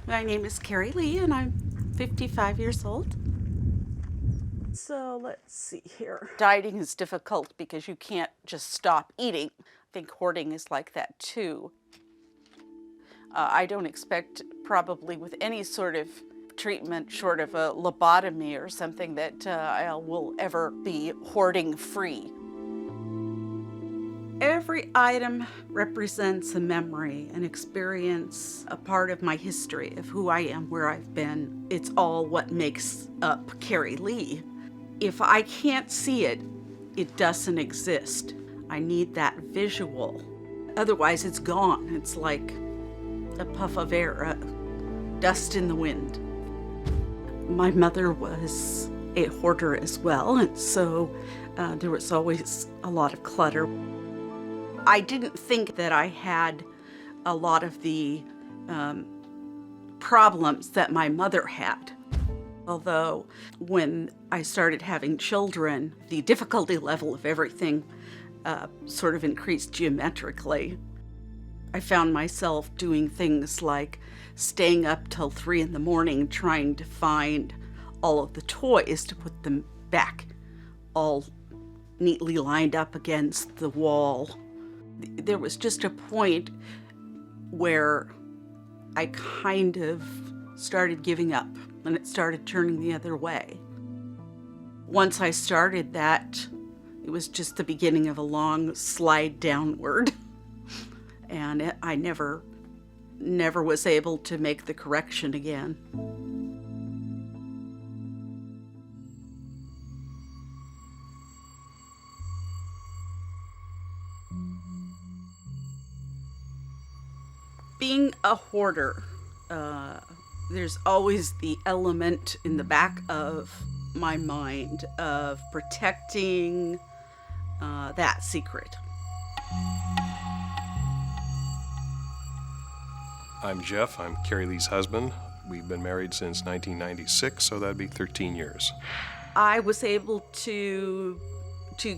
My name is Carrie Lee, and I'm 55 years old. So let's see here. Dieting is difficult because you can't just stop eating. I think hoarding is like that too. I don't expect, probably with any sort of treatment short of a lobotomy or something, that I will ever be hoarding free. Every item represents a memory, an experience, a part of my history of who I am, where I've been. It's all what makes up Carrie Lee. If I can't see it, it doesn't exist. I need that visual. Otherwise, it's gone. It's like a puff of air, dust in the wind. My mother was a hoarder as well, and so there was always a lot of clutter. I didn't think that I had a lot of the problems that my mother had. Although when I started having children, the difficulty level of everything sort of increased geometrically. I found myself doing things like staying up till 3 a.m. trying to find all of the toys to put them back, all neatly lined up against the wall. There was just a point where I kind of started giving up, and it started turning the other way. Once I started that, it was just the beginning of a long slide downward, and I never was able to make the correction again. Being a hoarder, there's always the element in the back of my mind of protecting that secret. I'm Jeff. I'm Carrie Lee's husband. We've been married since 1996, so that'd be 13 years. I was able to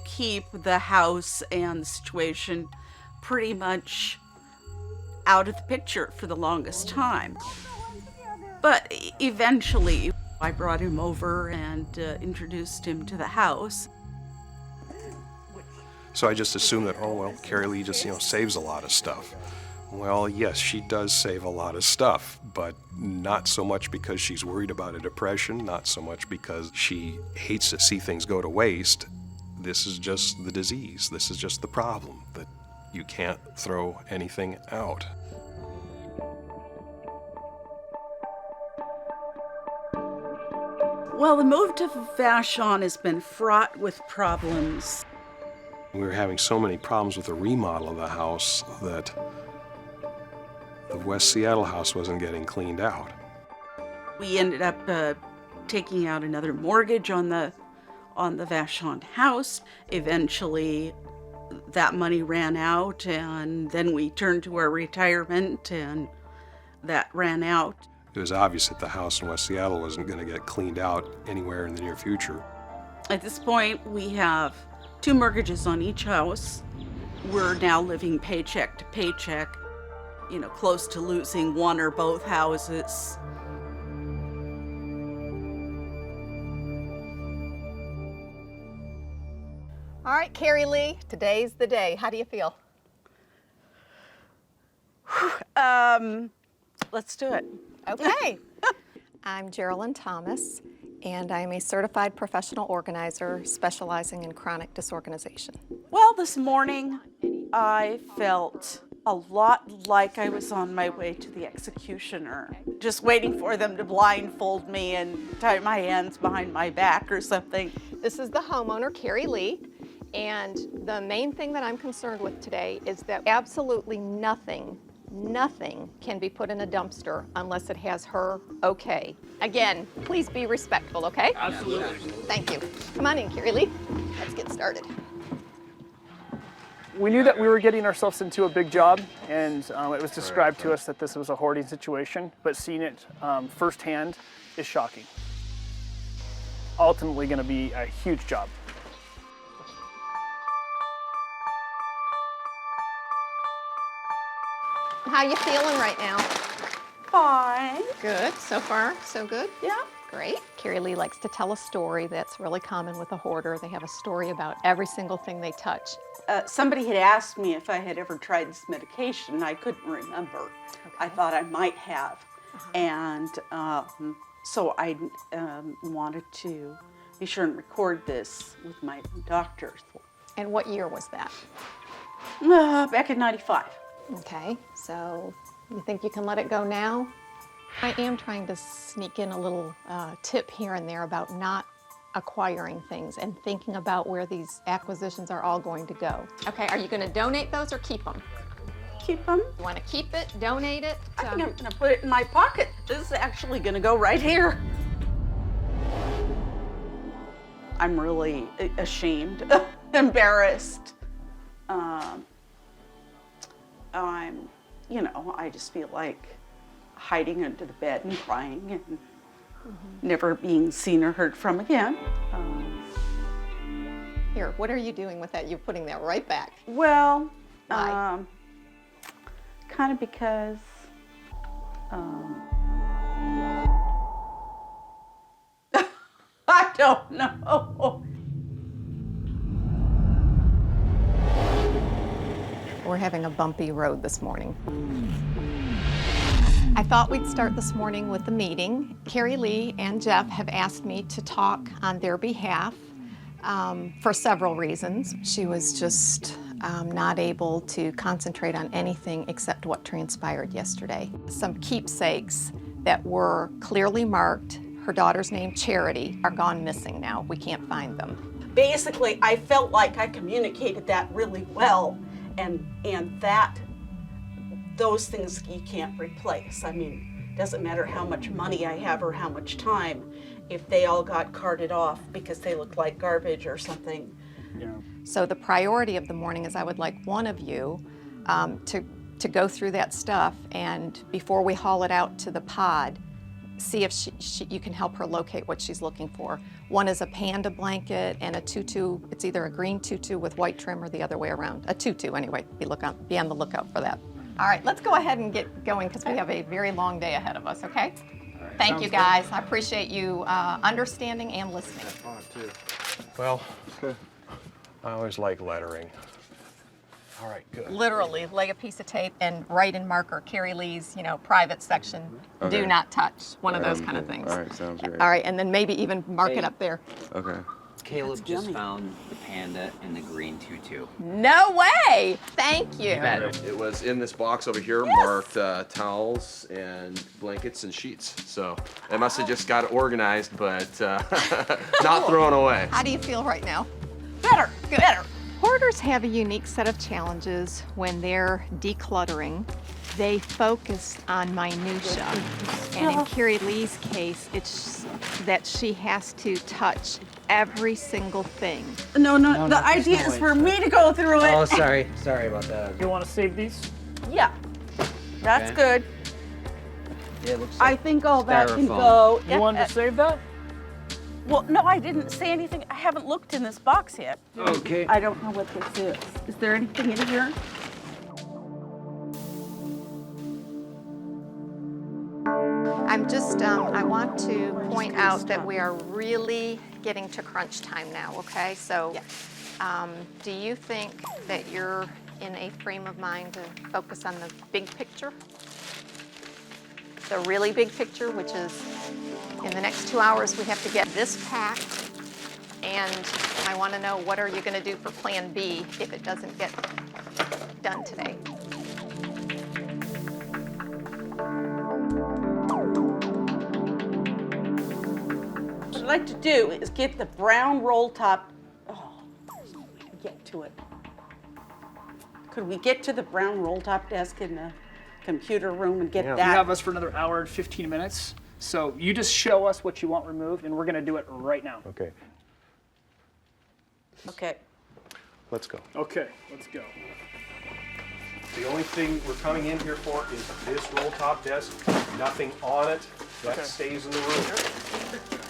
keep the house and the situation pretty much out of the picture for the longest time. But eventually, I brought him over and introduced him to the house. So I just assumed that, oh, well, Carrie Lee just, saves a lot of stuff. Well, yes, she does save a lot of stuff, but not so much because she's worried about a depression, not so much because she hates to see things go to waste. This is just the disease. This is just the problem, that you can't throw anything out. Well, the move to Vashon has been fraught with problems. We were having so many problems with the remodel of the house that the West Seattle house wasn't getting cleaned out. We ended up taking out another mortgage on the Vashon house. Eventually, that money ran out, and then we turned to our retirement, and that ran out. It was obvious that the house in West Seattle wasn't going to get cleaned out anywhere in the near future. At this point, we have 2 mortgages on each house. We're now living paycheck to paycheck, close to losing one or both houses. All right, Carrie Lee, today's the day. How do you feel? Let's do it. Okay. I'm Geraldine Thomas, and I'm a certified professional organizer specializing in chronic disorganization. Well, this morning I felt a lot like I was on my way to the executioner, just waiting for them to blindfold me and tie my hands behind my back or something. This is the homeowner, Carrie Lee, and the main thing that I'm concerned with today is that absolutely nothing can be put in a dumpster unless it has her okay. Again, please be respectful, okay? Absolutely. Thank you. Come on in, Carrie Lee. Let's get started. We knew that we were getting ourselves into a big job, and it was described to us that this was a hoarding situation, but seeing it firsthand is shocking. Ultimately going to be a huge job. How you feeling right now? Fine. Good. So far, so good? Yeah. Great. Carrie Lee likes to tell a story that's really common with a hoarder. They have a story about every single thing they touch. Somebody had asked me if I had ever tried this medication, and I couldn't remember. I thought I might have. And so I wanted to be sure and record this with my doctor. And what year was that? Back in '95. Okay, so you think you can let it go now? I am trying to sneak in a little tip here and there about not acquiring things and thinking about where these acquisitions are all going to go. Okay, are you going to donate those or keep them? Keep them. You want to keep it, donate it? I think I'm going to put it in my pocket. This is actually going to go right here. I'm really ashamed, embarrassed. I just feel like hiding under the bed and crying and never being seen or heard from again. Here, what are you doing with that? You're putting that right back. Well, Why? kind of because I don't know. We're having a bumpy road this morning. I thought we'd start this morning with the meeting. Carrie Lee and Jeff have asked me to talk on their behalf for several reasons. She was just not able to concentrate on anything except what transpired yesterday. Some keepsakes that were clearly marked, her daughter's name Charity, are gone missing now. We can't find them. Basically, I felt like I communicated that really well, and that those things you can't replace. I mean, it doesn't matter how much money I have or how much time, if they all got carted off because they look like garbage or something. Yeah. So the priority of the morning is I would like one of you to go through that stuff, and before we haul it out to the pod, see if you can help her locate what she's looking for. One is a panda blanket and a tutu. It's either a green tutu with white trim or the other way around. A tutu anyway. Be on the lookout for that. All right, let's go ahead and get going because we have a very long day ahead of us, okay? Right, Thank you guys. I appreciate you understanding and listening. Well, I always like lettering. All right, good. Literally lay a piece of tape and write in marker Carrie Lee's, private section. Do not touch. One of those kind of things. All right, sounds great. All right, and then maybe even mark it up there. Okay. Caleb just found the panda and the green tutu. No way! Thank you. It was in this box over here, marked towels and blankets and sheets. So it must have just got organized, but not thrown away. How do you feel right now? Better, better. Hoarders have a unique set of challenges when they're decluttering. They focus on minutia. And in Carrie Lee's case, it's that she has to touch every single thing. No, the idea is for me to go through it. Oh, sorry about that. You want to save these? Yeah, that's Okay. good. Yeah, it looks I like think all that can styrofoam. go. You wanted to save that? Well, no, I didn't say anything. I haven't looked in this box yet. Okay. I don't know what this is. Is there anything in here? I'm just, I want to point out that we are really getting to crunch time now, okay? So, do you think that you're in a frame of mind to focus on the big picture? The really big picture, which is in the next 2 hours we have to get this packed, and I want to know what are you going to do for Plan B if it doesn't get done today. What I'd like to do is get the brown roll top. Oh, there's no way to get to it. Could we get to the brown roll top desk in the computer room and get Yeah. that? You have us for another hour and 15 minutes. So you just show us what you want removed, and we're going to do it right now. Okay, Okay. let's go. Okay, let's go. The only thing we're coming in here for is this roll top desk, nothing on it. That Okay. stays in the room.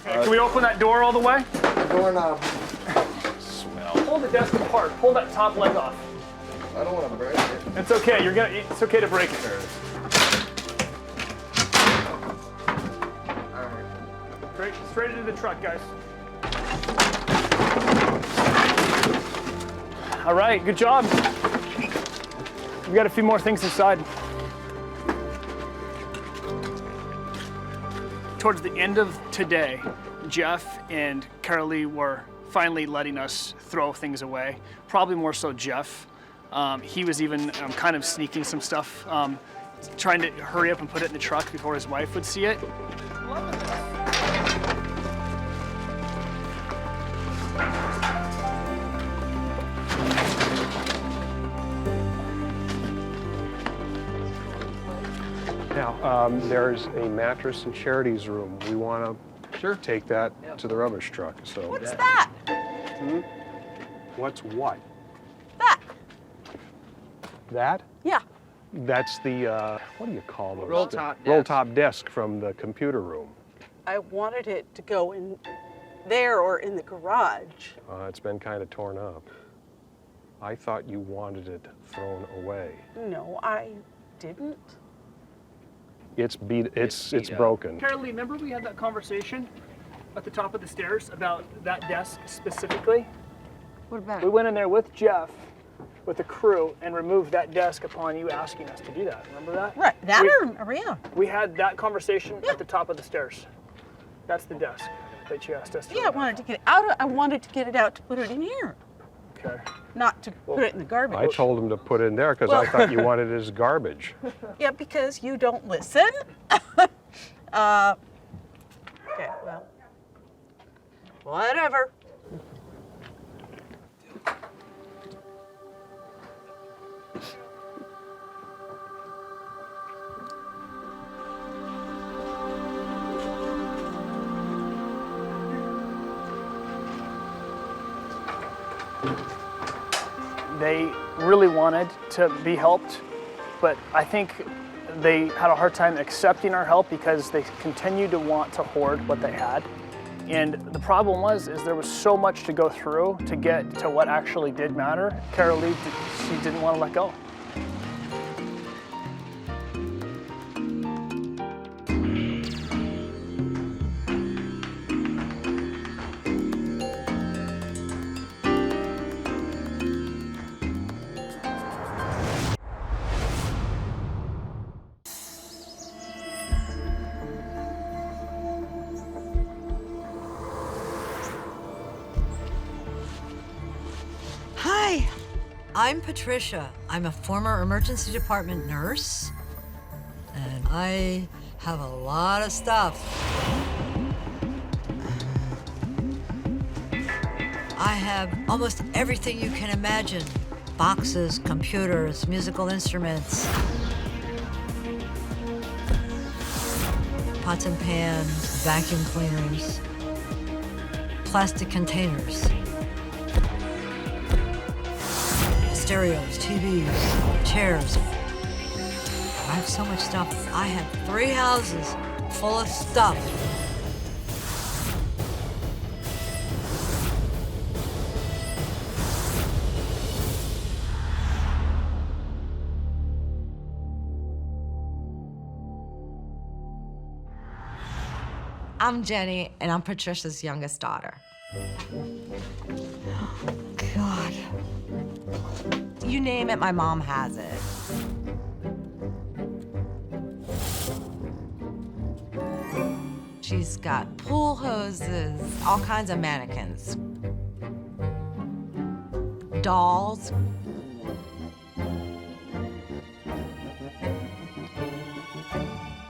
Okay, can we open that door all the way? Doorknob. Swell. Pull the desk apart. Pull that top leg off. I don't want to break it. It's okay. It's okay to break it. Straight into the truck, guys. All right, good job. We got a few more things inside. Towards the end of today, Jeff and Carolee were finally letting us throw things away. Probably more so Jeff. He was even kind of sneaking some stuff, trying to hurry up and put it in the truck before his wife would see it. Now, there's a mattress in Charity's room. We want to take that to the rubbish truck. So What's that? What's what? That. That? Yeah. That's the, what do you call those? Roll-top desk. Roll-top desk from the computer room. I wanted it to go in there or in the garage. It's been kind of torn up. I thought you wanted it thrown away. No, I didn't. It's beat up. broken. Carolee, remember we had that conversation at the top of the stairs about that desk specifically? What about We went in there with Jeff, with the crew, and removed that desk upon you asking us to do that. Remember that? Right, that We- yeah. We had that conversation at the top of the stairs. That's the desk that you asked us to Yeah, I remove. wanted to get it out. I wanted to get it out to put it in here, Okay. not to put it in the garbage. I told him to put it in there because I thought you wanted it as garbage. Yeah, because you don't listen. Okay, well, whatever. They really wanted to be helped, but I think they had a hard time accepting our help because they continued to want to hoard what they had. And the problem is there was so much to go through to get to what actually did matter. Carolee, she didn't want to let go. Hi, I'm Patricia. I'm a former emergency department nurse, and I have a lot of stuff. I have almost everything you can imagine. Boxes, computers, musical instruments, pots and pans, vacuum cleaners, plastic containers, stereos, TVs, chairs. I have so much stuff. I have 3 houses full of stuff. I'm Jenny, and I'm Patricia's youngest daughter. God. You name it, my mom has it. She's got pool hoses, all kinds of mannequins, dolls.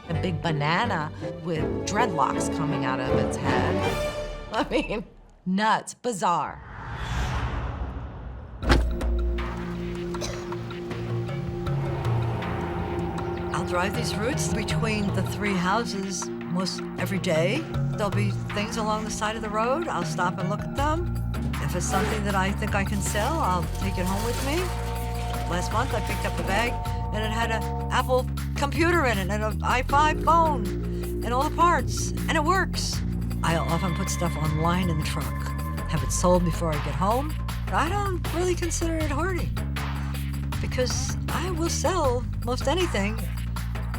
A big banana with dreadlocks coming out of its head. I mean, nuts, bizarre. I'll drive these routes between the 3 houses most every day. There'll be things along the side of the road. I'll stop and look at them. If it's something that I think I can sell, I'll take it home with me. Last month, I picked up a bag, and it had an Apple computer in it, and an i5 phone, and all the parts, and it works. I'll often put stuff online in the truck, have it sold before I get home. But I don't really consider it hoarding, because I will sell most anything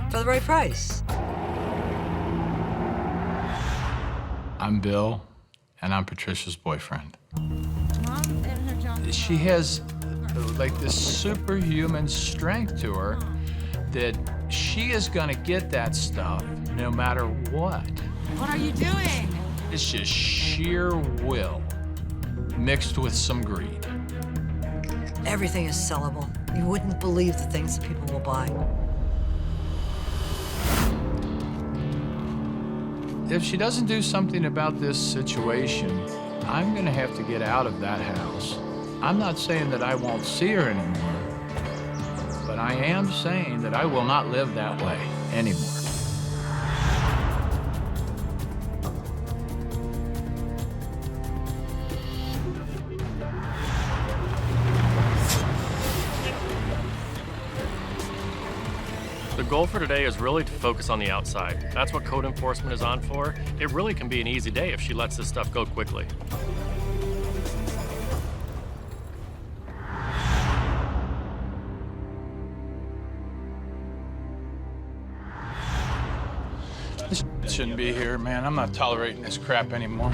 for the right price. I'm Bill, and I'm Patricia's boyfriend. She has like this superhuman strength to her that she is gonna get that stuff no matter what. What are you doing? It's just sheer will mixed with some greed. Everything is sellable. You wouldn't believe the things that people will buy. If she doesn't do something about this situation, I'm gonna have to get out of that house. I'm not saying that I won't see her anymore, but I am saying that I will not live that way anymore. The goal for today is really to focus on the outside. That's what code enforcement is on for. It really can be an easy day if she lets this stuff go quickly. This shouldn't be here, man. I'm not tolerating this crap anymore.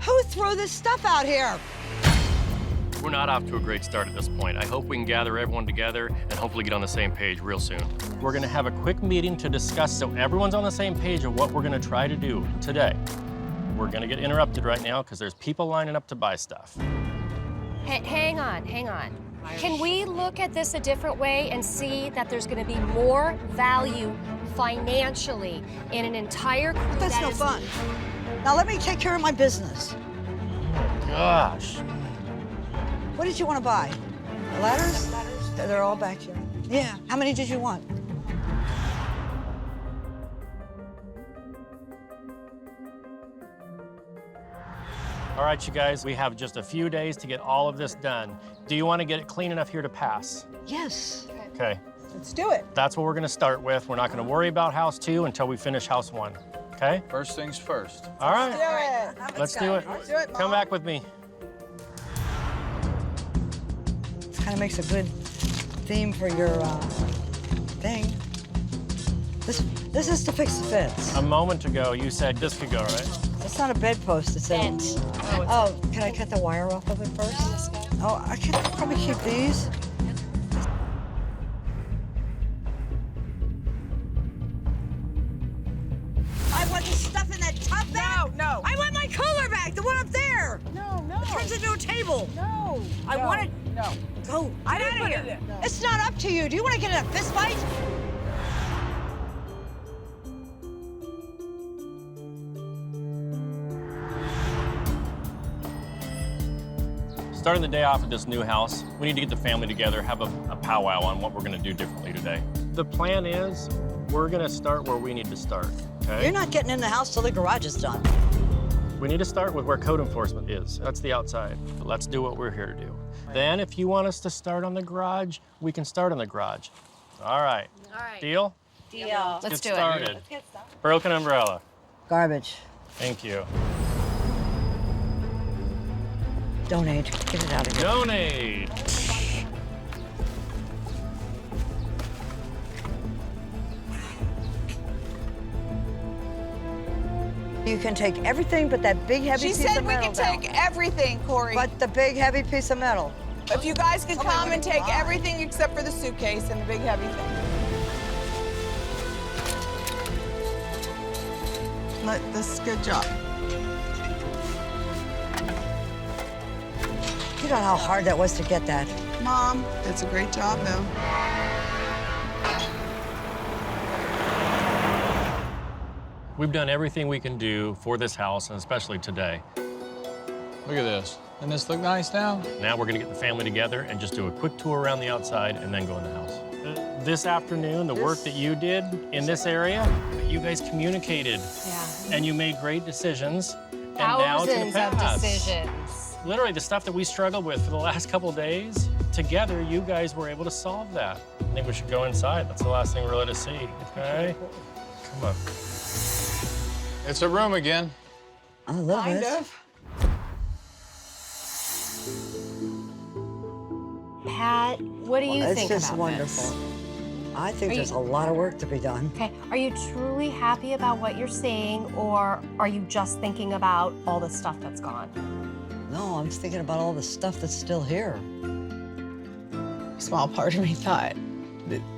Who threw this stuff out here? We're not off to a great start at this point. I hope we can gather everyone together and hopefully get on the same page real soon. We're gonna have a quick meeting to discuss so everyone's on the same page of what we're gonna try to do today. We're gonna get interrupted right now because there's people lining up to buy stuff. Hang on. Can we look at this a different way and see that there's going to be more value financially in an entire crew That's no fun. Now let me take care of my business. Gosh. What did you want to buy? The ladders? They're all back here. Yeah. How many did you want? All right, you guys, we have just a few days to get all of this done. Do you want to get it clean enough here to pass? Yes. Okay. Let's do it. That's what we're going to start with. We're not going to worry about house 2 until we finish house 1. Okay? First things first. All right. Do it. Let's do it. Let's do it, Come back with me. This kind of makes a good theme for your thing. This is to fix the fence. A moment ago, you said this could go, right? It's not a bedpost. It's a. Oh, can I cut the wire off of it first? Oh, I can probably keep these. I want the stuff in that tub back. No. I want my cooler back, the one up there. No. It turns into a table. No. I want it. No. Go. I didn't put it in. It's not up to you. Do you want to get in a fist fight? Starting the day off at this new house, we need to get the family together, have a powwow on what we're going to do differently today. The plan is we're going to start where we need to start, okay? You're not getting in the house till the garage is done. We need to start with where code enforcement is. That's the outside. But let's do what we're here to do. Then if you want us to start on the garage, we can start on the garage. All right. Deal? Deal. Let's get started. Broken umbrella. Garbage. Thank you. Donate. Get it out of here. Donate. You can take everything but that big, heavy piece of metal. She said we can take everything, Corey. But the big, heavy piece of metal. If you guys could come and take everything except for the suitcase and the big, heavy thing. This is a good job. You know how hard that was to get that. Mom, it's a great job, though. We've done everything we can do for this house, and especially today. Look at this. Doesn't this look nice now? Now we're gonna get the family together and just do a quick tour around the outside and then go in the house. This afternoon, the work that you did in this area, you guys communicated. Yeah. And you made great decisions. And Thousands now to the of past. decisions. Literally, the stuff that we struggled with for the last couple of days, together, you guys were able to solve that. I think we should go inside. That's the last thing we're allowed to see, okay? Come on. It's a room again. A little bit. Pat, what do you It's think just about wonderful. this? I think Are there's you- a lot of work to be done. Okay, are you truly happy about what you're seeing, or are you just thinking about all the stuff that's gone? No, I'm thinking about all the stuff that's still here. A small part of me thought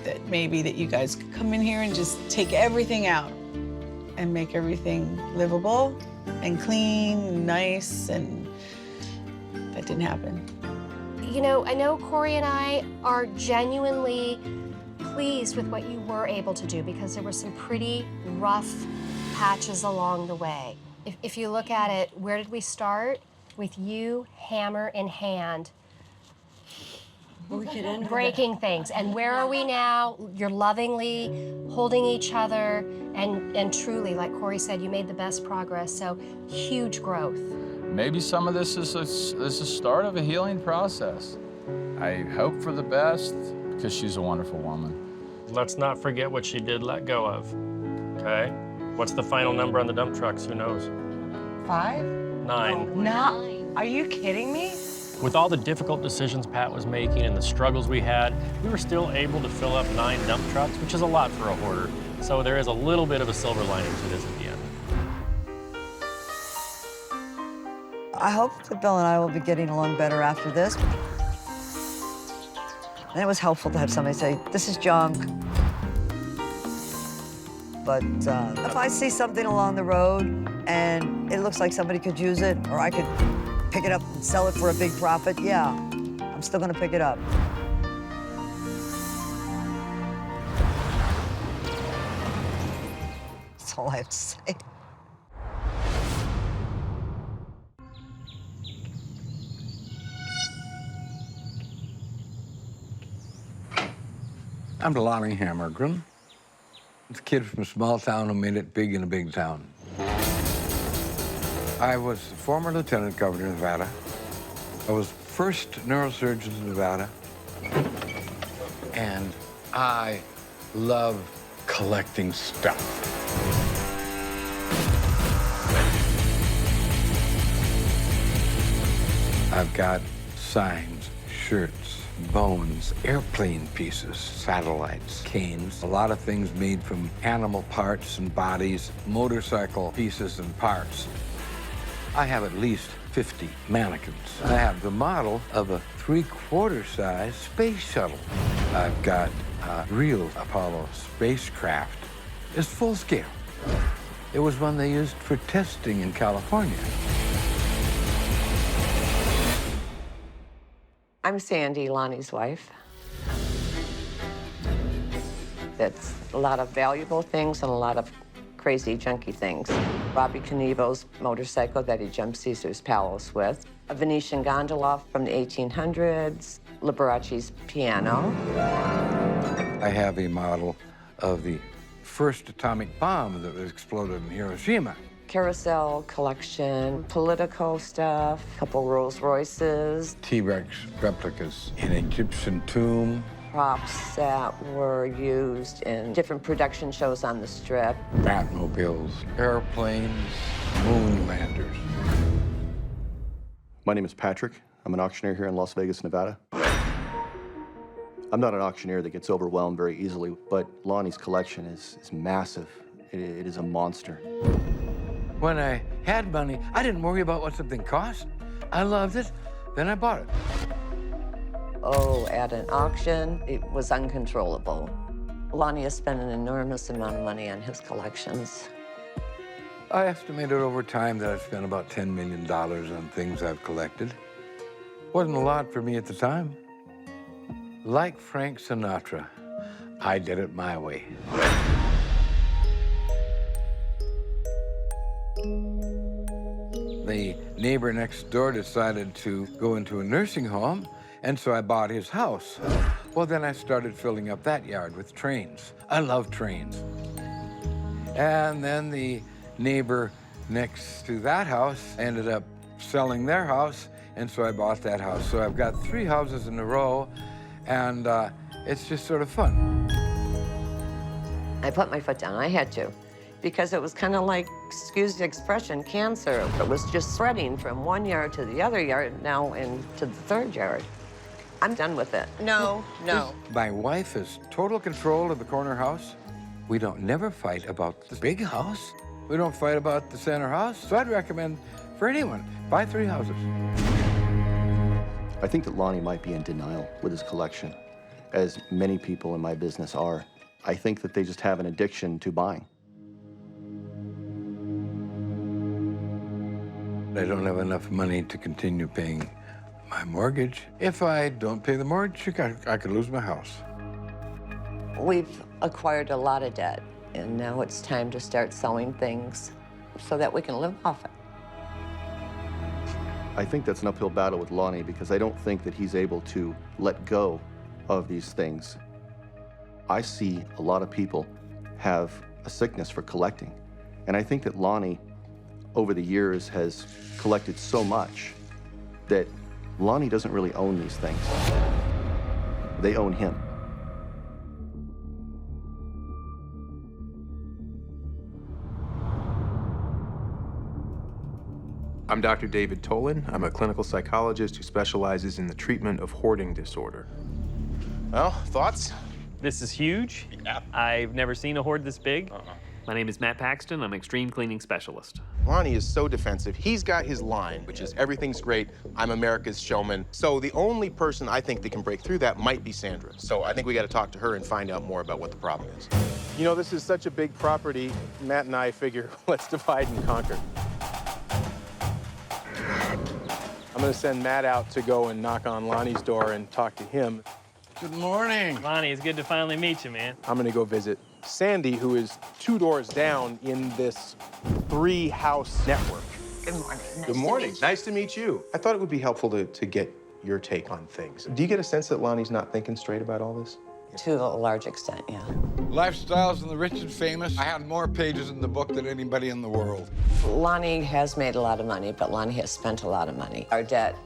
that maybe that you guys could come in here and just take everything out and make everything livable and clean and nice, and that didn't happen. You know, I know Corey and I are genuinely pleased with what you were able to do, because there were some pretty rough patches along the way. If you look at it, where did we start? With you, hammer in hand, We could end breaking things. And where are we now? You're lovingly holding each other, and truly, like Corey said, you made the best progress, so huge growth. Maybe some of this is a start of a healing process. I hope for the best, because she's a wonderful woman. Let's not forget what she did let go of, okay? What's the final number on the dump trucks? Who knows? 5? 9. No, are you kidding me? With all the difficult decisions Pat was making and the struggles we had, we were still able to fill up 9 dump trucks, which is a lot for a hoarder. So there is a little bit of a silver lining to this at the end. I hope that Bill and I will be getting along better after this. And it was helpful to have somebody say, this is junk. But if I see something along the road and it looks like somebody could use it, or I could pick it up and sell it for a big profit, yeah, I'm still gonna pick it up. That's all I have to say. I'm Lonnie Hammergren. I'm a kid from a small town who made it big in a big town. I was the former lieutenant governor of Nevada. I was first neurosurgeon in Nevada. And I love collecting stuff. I've got signs, shirts, bones, airplane pieces, satellites, canes, a lot of things made from animal parts and bodies, motorcycle pieces and parts. I have at least 50 mannequins. I have the model of a 3/4 size space shuttle. I've got a real Apollo spacecraft. It's full scale. It was one they used for testing in California. I'm Sandy, Lonnie's wife. That's a lot of valuable things and a lot of crazy, junky things. Robbie Knievel's motorcycle that he jumped Caesar's Palace with, a Venetian gondola from the 1800s, Liberace's piano. I have a model of the first atomic bomb that was exploded in Hiroshima. Carousel collection, Politico stuff, a couple Rolls Royces. T-Rex replicas, an Egyptian tomb. Props that were used in different production shows on the Strip. Batmobiles, airplanes, moon landers. My name is Patrick. I'm an auctioneer here in Las Vegas, Nevada. I'm not an auctioneer that gets overwhelmed very easily, but Lonnie's collection is massive. It is a monster. When I had money, I didn't worry about what something cost. I loved it, then I bought it. Oh, at an auction, it was uncontrollable. Lonnie has spent an enormous amount of money on his collections. I estimated over time that I've spent about $10 million on things I've collected. Wasn't a lot for me at the time. Like Frank Sinatra, I did it my way. The neighbor next door decided to go into a nursing home, and so I bought his house. Well, then I started filling up that yard with trains. I love trains. And then the neighbor next to that house ended up selling their house, and so I bought that house. So I've got 3 houses in a row, and it's just sort of fun. I put my foot down, I had to, because it was kind of like, excuse the expression, cancer. It was just spreading from one yard to the other yard, now into the 3rd yard. I'm done with it. No, no. My wife has total control of the corner house. We don't never fight about the big house. We don't fight about the center house. So I'd recommend for anyone, buy 3 houses. I think that Lonnie might be in denial with his collection, as many people in my business are. I think that they just have an addiction to buying. I don't have enough money to continue paying my mortgage. If I don't pay the mortgage, I could lose my house. We've acquired a lot of debt, and now it's time to start selling things so that we can live off it. I think that's an uphill battle with Lonnie because I don't think that he's able to let go of these things. I see a lot of people have a sickness for collecting. And I think that Lonnie, over the years, has collected so much that Lonnie doesn't really own these things. They own him. I'm Dr. David Tolan. I'm a clinical psychologist who specializes in the treatment of hoarding disorder. Well, thoughts? This is huge. Yeah. I've never seen a hoard this big. My name is Matt Paxton. I'm an extreme cleaning specialist. Lonnie is so defensive. He's got his line, which is everything's great, I'm America's showman. So the only person I think that can break through that might be Sandra. So I think we got to talk to her and find out more about what the problem is. You know, this is such a big property. Matt and I figure, let's divide and conquer. I'm gonna send Matt out to go and knock on Lonnie's door and talk to him. Good morning. Lonnie, it's good to finally meet you, man. I'm gonna go visit Sandy, who is 2 doors down in this 3-house network. Good morning. Good morning. Nice to meet you. I thought it would be helpful to get your take on things. Do you get a sense that Lonnie's not thinking straight about all this? To a large extent, yeah. Lifestyles and the rich and famous. I had more pages in the book than anybody in the world. Lonnie has made a lot of money, but Lonnie has spent a lot of money. Our debt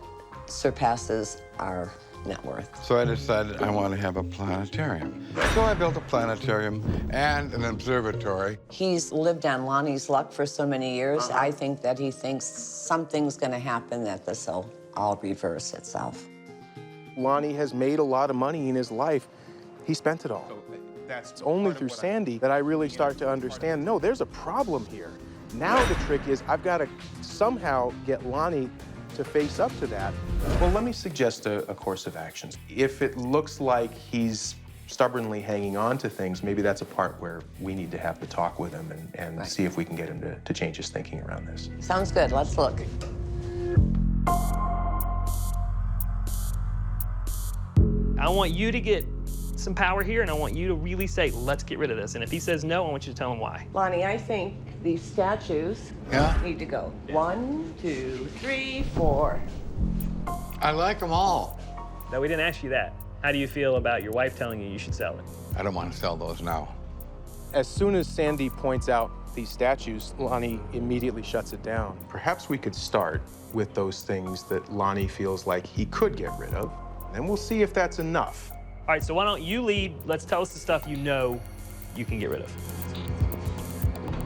surpasses our net worth. So I decided I want to have a planetarium. So I built a planetarium and an observatory. He's lived on Lonnie's luck for so many years. I think that he thinks something's going to happen, that this will all reverse itself. Lonnie has made a lot of money in his life. He spent it all. It's only through Sandy that I really start to understand, no, there's a problem here. Now the trick is I've got to somehow get Lonnie to face up to that. Well, let me suggest a course of actions. If it looks like he's stubbornly hanging on to things, maybe that's a part where we need to have the talk with him and see if we can get him to change his thinking around this. Sounds good. Let's look. I want you to get some power here, and I want you to really say, let's get rid of this. And if he says no, I want you to tell him why. Lonnie, I think these statues need to go. 1, 2, 3, 4. I like them all. No, we didn't ask you that. How do you feel about your wife telling you should sell it? I don't want to sell those now. As soon as Sandy points out these statues, Lonnie immediately shuts it down. Perhaps we could start with those things that Lonnie feels like he could get rid of, and we'll see if that's enough. All right, so why don't you lead? Let's tell us the stuff you know you can get rid of.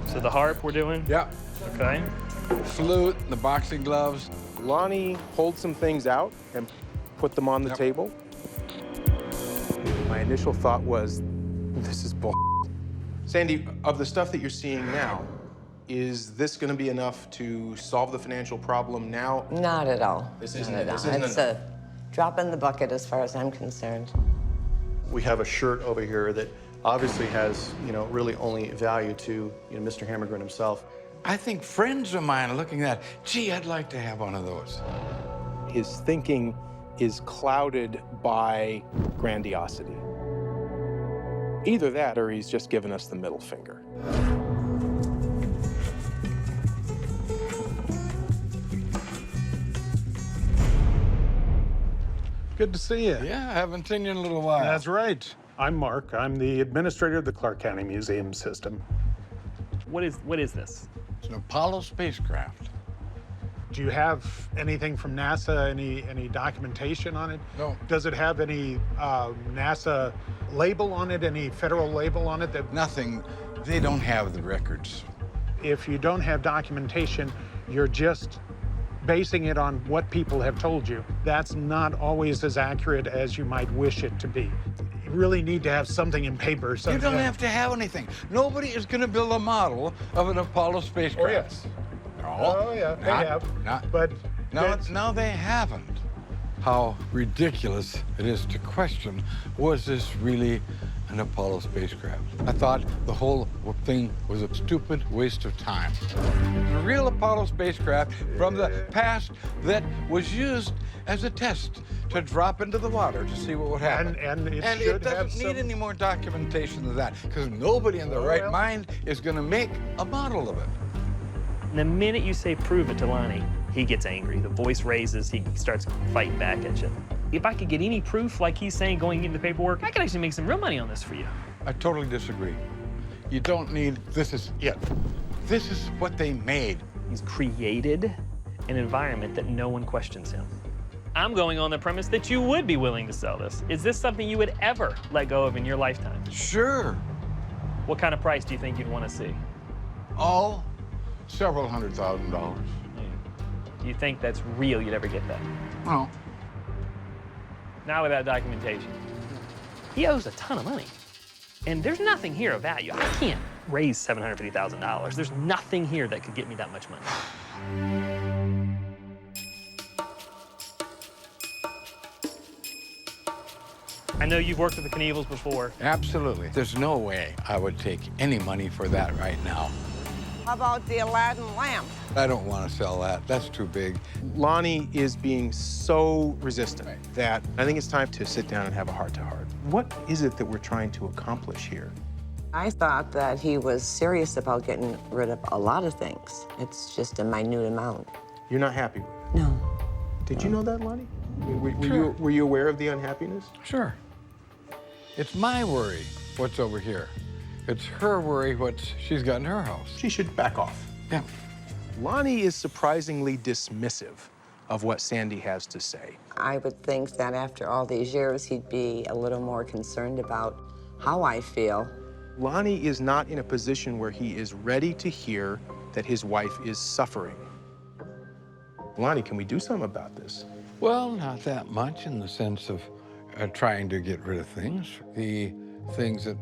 So the harp we're doing? Yeah. Okay. Flute, the boxing gloves. Lonnie pulled some things out and put them on the table. My initial thought was, this is bull. Sandy, of the stuff that you're seeing now, is this going to be enough to solve the financial problem now? Not at all. This isn't Not it. at This all. isn't It's enough. a drop in the bucket as far as I'm concerned. We have a shirt over here that obviously has, really only value to, Mr. Hammergren himself. I think friends of mine are looking at, gee, I'd like to have one of those. His thinking is clouded by grandiosity. Either that or he's just given us the middle finger. Good to see you. Yeah, I haven't seen you in a little while. That's right. I'm Mark. I'm the administrator of the Clark County Museum System. What is this? It's an Apollo spacecraft. Do you have anything from NASA, any documentation on it? No. Does it have any NASA label on it, any federal label on it? Nothing. They don't have the records. If you don't have documentation, you're just basing it on what people have told you, that's not always as accurate as you might wish it to be. You really need to have something in paper. You Something don't have to have anything. Nobody is going to build a model of an Apollo spacecraft. Oh, yes. No. Oh, yeah, they have. But no, they haven't. How ridiculous it is to question, was this really an Apollo spacecraft? I thought the whole thing was a stupid waste of time. A real Apollo spacecraft from the past that was used as a test to drop into the water to see what would happen. And it and should it doesn't have need some... any more documentation than that, because nobody in their right mind is going to make a model of it. And the minute you say prove it to Lonnie, he gets angry. The voice raises, he starts fighting back at you. If I could get any proof, like he's saying, going into the paperwork, I could actually make some real money on this for you. I totally disagree. You don't need, this is it. This is what they made. He's created an environment that no one questions him. I'm going on the premise that you would be willing to sell this. Is this something you would ever let go of in your lifetime? Sure. What kind of price do you think you'd want to see? Oh, several $100,000. Do you think that's real you'd ever get that? No. Not without documentation. He owes a ton of money. And there's nothing here of value. I can't raise $750,000. There's nothing here that could get me that much money. I know you've worked with the Knievels before. Absolutely. There's no way I would take any money for that right now. How about the Aladdin lamp? I don't want to sell that. That's too big. Lonnie is being so resistant that I think it's time to sit down and have a heart-to-heart. What is it that we're trying to accomplish here? I thought that he was serious about getting rid of a lot of things. It's just a minute amount. You're not happy with it? No. Did you know that, Lonnie? Sure. Were you aware of the unhappiness? Sure. It's my worry what's over here. It's her worry what she's got in her house. She should back off. Yeah. Lonnie is surprisingly dismissive of what Sandy has to say. I would think that after all these years, he'd be a little more concerned about how I feel. Lonnie is not in a position where he is ready to hear that his wife is suffering. Lonnie, can we do something about this? Well, not that much in the sense of trying to get rid of things. The things that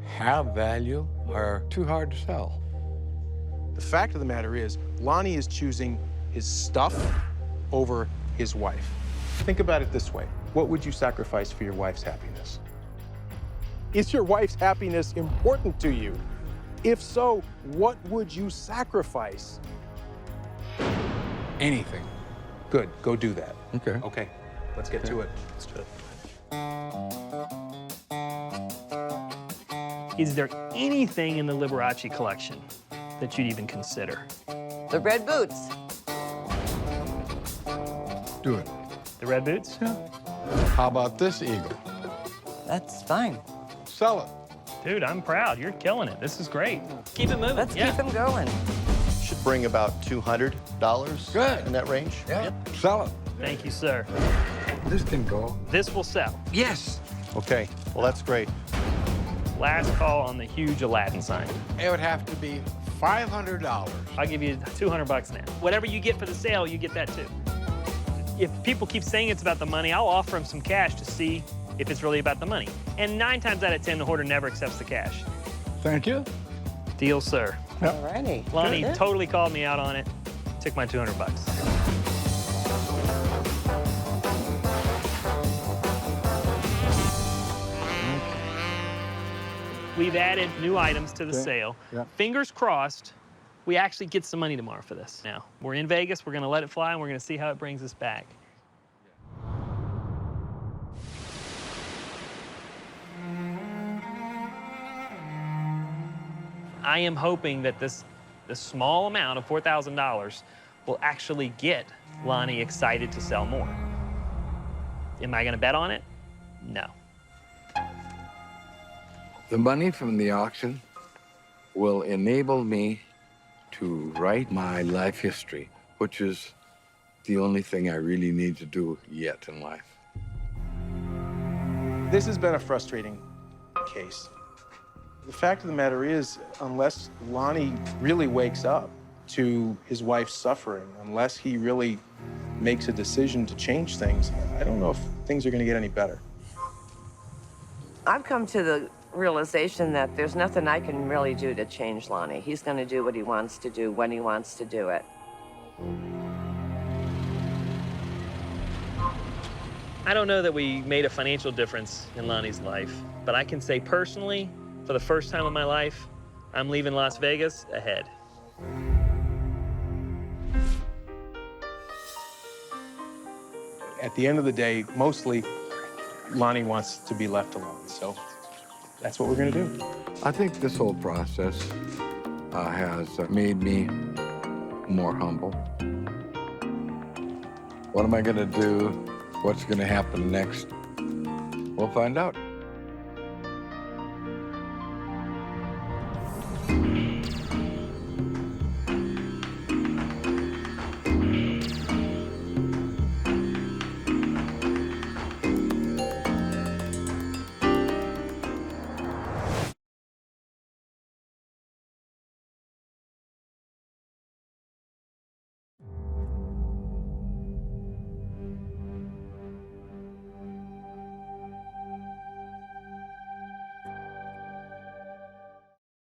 have value are too hard to sell. The fact of the matter is, Lonnie is choosing his stuff over his wife. Think about it this way. What would you sacrifice for your wife's happiness? Is your wife's happiness important to you? If so, what would you sacrifice? Anything. Good, go do that. Okay. Okay, let's get to it. Let's do it. Is there anything in the Liberace collection that you'd even consider? The red boots. Do it. The red boots? Yeah. How about this eagle? That's fine. Sell it. Dude, I'm proud. You're killing it. This is great. Keep it moving. Let's keep him going. Should bring about $200 Good. in that range. Yeah. Yep. Sell it. Thank you, sir. This can go. This will sell. Yes. Okay, well, that's great. Last call on the huge Aladdin sign. It would have to be $500. I'll give you $200 now. Whatever you get for the sale, you get that too. If people keep saying it's about the money, I'll offer them some cash to see if it's really about the money. And 9 times out of 10, the hoarder never accepts the cash. Thank you. Deal, sir. Yep. Alrighty. Lonnie Good. totally called me out on it. Took my $200. We've added new items to the sale. Yeah. Fingers crossed, we actually get some money tomorrow for this. Now, we're in Vegas, we're gonna let it fly, and we're gonna see how it brings us back. I am hoping that this small amount of $4,000 will actually get Lonnie excited to sell more. Am I gonna bet on it? No. The money from the auction will enable me to write my life history, which is the only thing I really need to do yet in life. This has been a frustrating case. The fact of the matter is, unless Lonnie really wakes up to his wife's suffering, unless he really makes a decision to change things, I don't know if things are going to get any better. I've come to the realization that there's nothing I can really do to change Lonnie. He's going to do what he wants to do when he wants to do it. I don't know that we made a financial difference in Lonnie's life, but I can say personally, for the first time in my life, I'm leaving Las Vegas ahead. At the end of the day, mostly, Lonnie wants to be left alone, so that's what we're going to do. I think this whole process has made me more humble. What am I going to do? What's going to happen next? We'll find out.